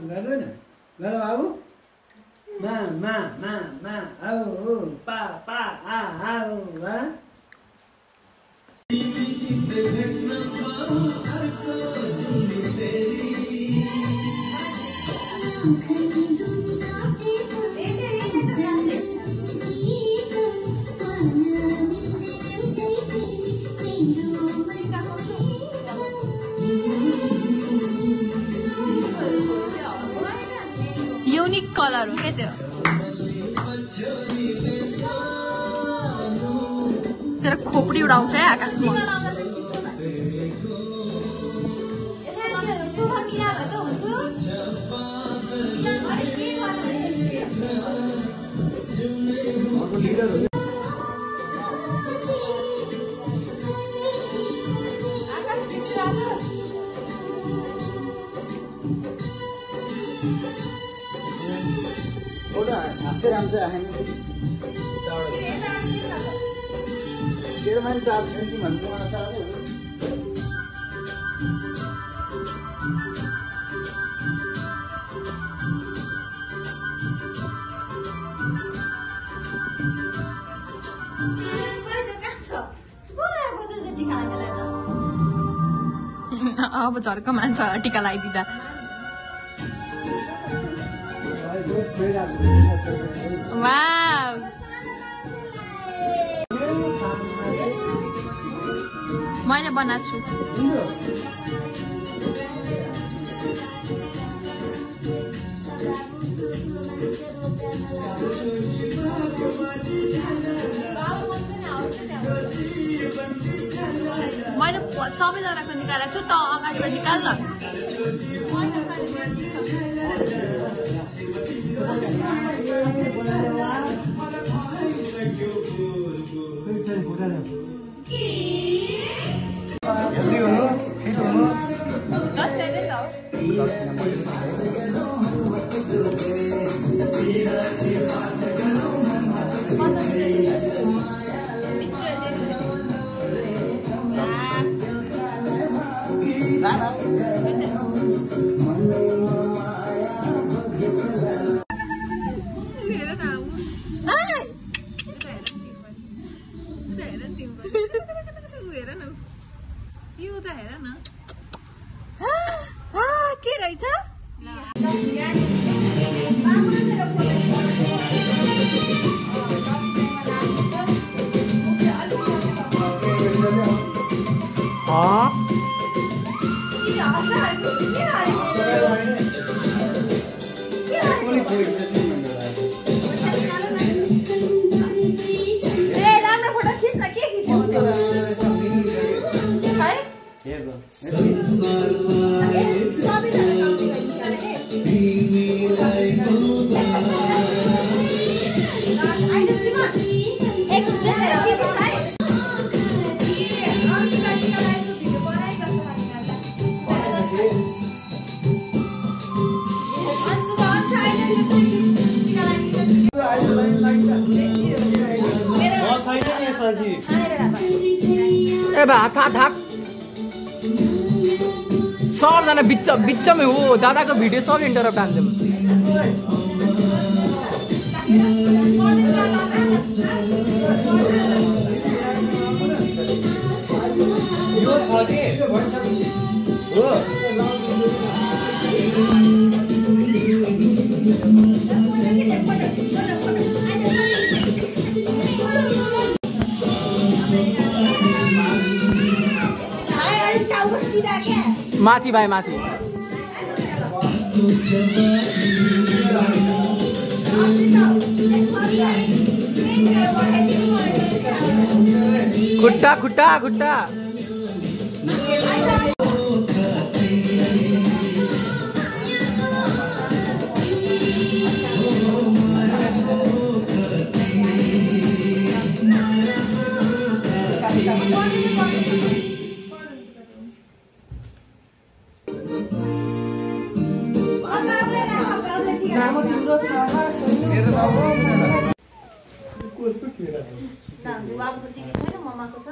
गर्दैन गर बाबु मा आऊ पा आऊ वा युनिक कलर हो क्या त्यो तेरो खोपडी उडाउँछ है आकाशमा तेरो मान्छे आज छैन भन्नु मलाई त अब झर्क मान्छ टिका लगाइदिँदा वाउ मैले बनाएको छु मैले सबैजनाको निकालेको छु त अगाडिबाट निकाल न के रहेछ राम्रो फोटो खिच्न के खिच्नु ए बा थाक सबजना बिच्चमै हो दादाको भिडियो सब इन्टरप्ट हान्थ्यो यो छ के हो माथि भाइ माथि खुट्टा खुट्टा खुट्टा बाबुको टिकी छैन ममाको छ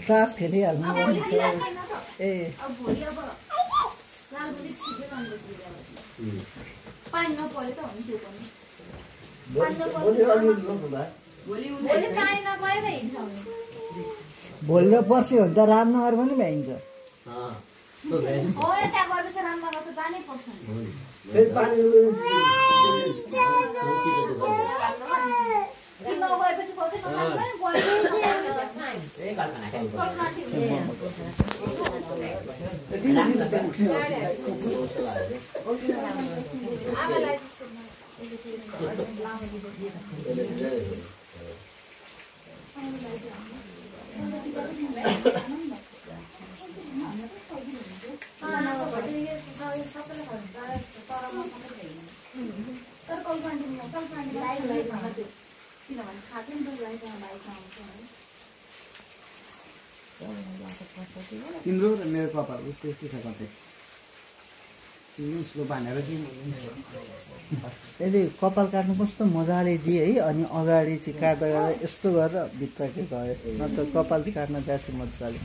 सास खेलिहाल्नु ए भोलि र पर्सि हो भने त रामनगर पनि भ्याइन्छ नगएपछि तिम्रो र मेरो कपाल उस्तो उस्तो छ कतै स्लो बानेर यसले कपाल काट्नु कस्तो मजाले दिए है अनि अगाडि चाहिँ काट्दा काट्दा यस्तो गरेर भित्र के गयो नत्र कपाल काट्न जान्थ्यो मजाले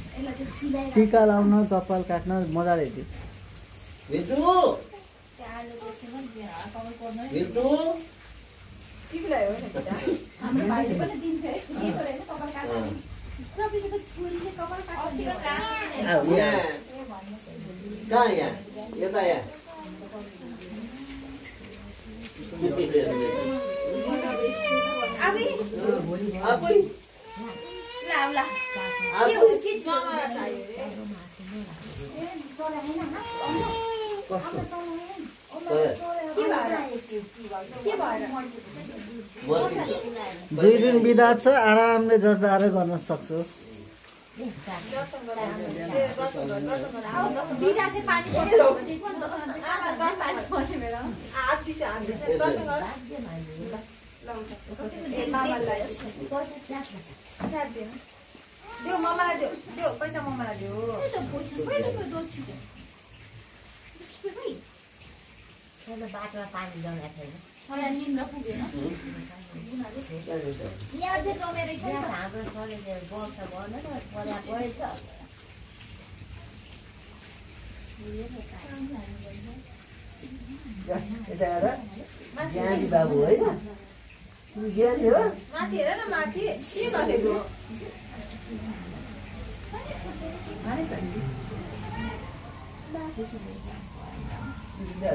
टिका लाउन कपाल काट्न मजाले दिए दुई दिन बिदा छ आरामले जजारो गर्न सक्छु बाटोमा पानी ल्याउनु छैन हाम्रो सरले बग्छ भन्नु त पर्या परेछ ज्ञानी बाबु है ज्ञानी हो माथि हेर न माथि के गरेको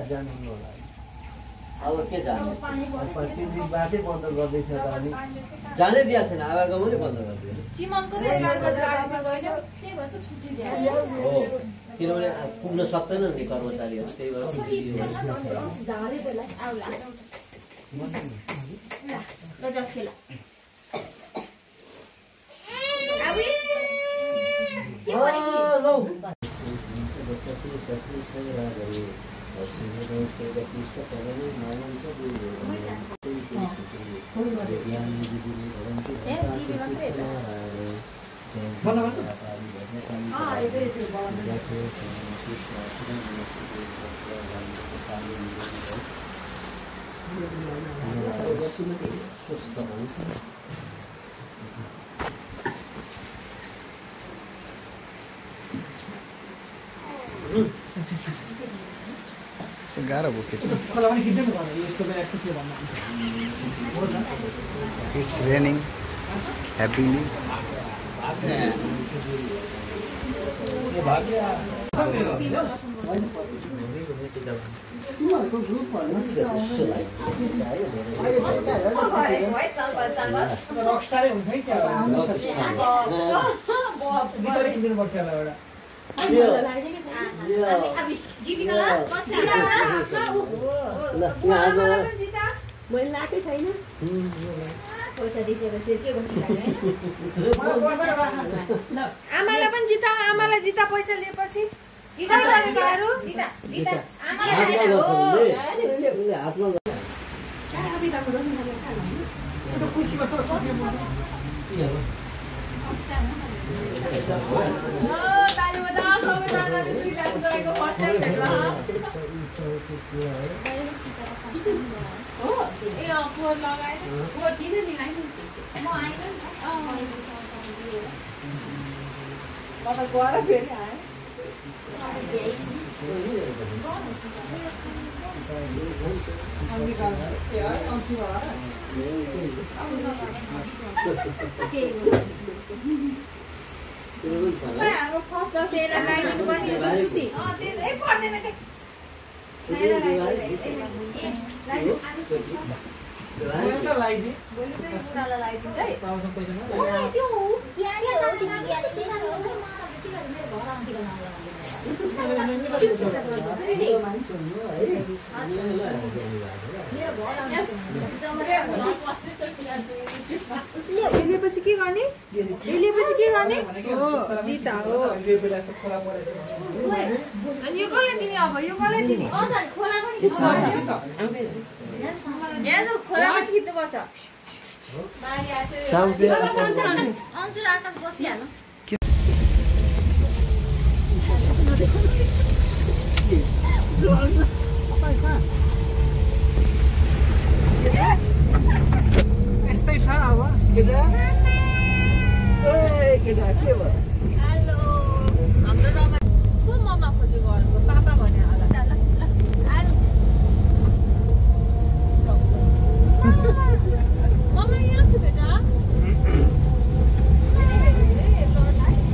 जानु होला अब के जाने प्रतिदिन बाटै बन्द गर्दैछ त अनि जानै दिएको छैन आवागमन नै बन्द गरिदियो किनभने पुग्न सक्दैन नि कर्मचारीहरू त्यही भएर गाह्रो भयो इट्स रेनिङ ह्याप्पीली आमालाई पनि जिता आमालाई जिता पैसा लिएपछि एउटा लगाइदिए भोलि त्यो बुढालाई लगाइदिन्छ है पाउँछ पैसा मान्छे हुनु है यसलेपछि के गर्ने यसलेपछि के गर्ने हो जिता हो अनि यो कसले दिने अब यो कसले दिने खोलामा खिच्नुपर्छ अन्सुर आकाश बसिहाल्नु तपाईँ कहाँ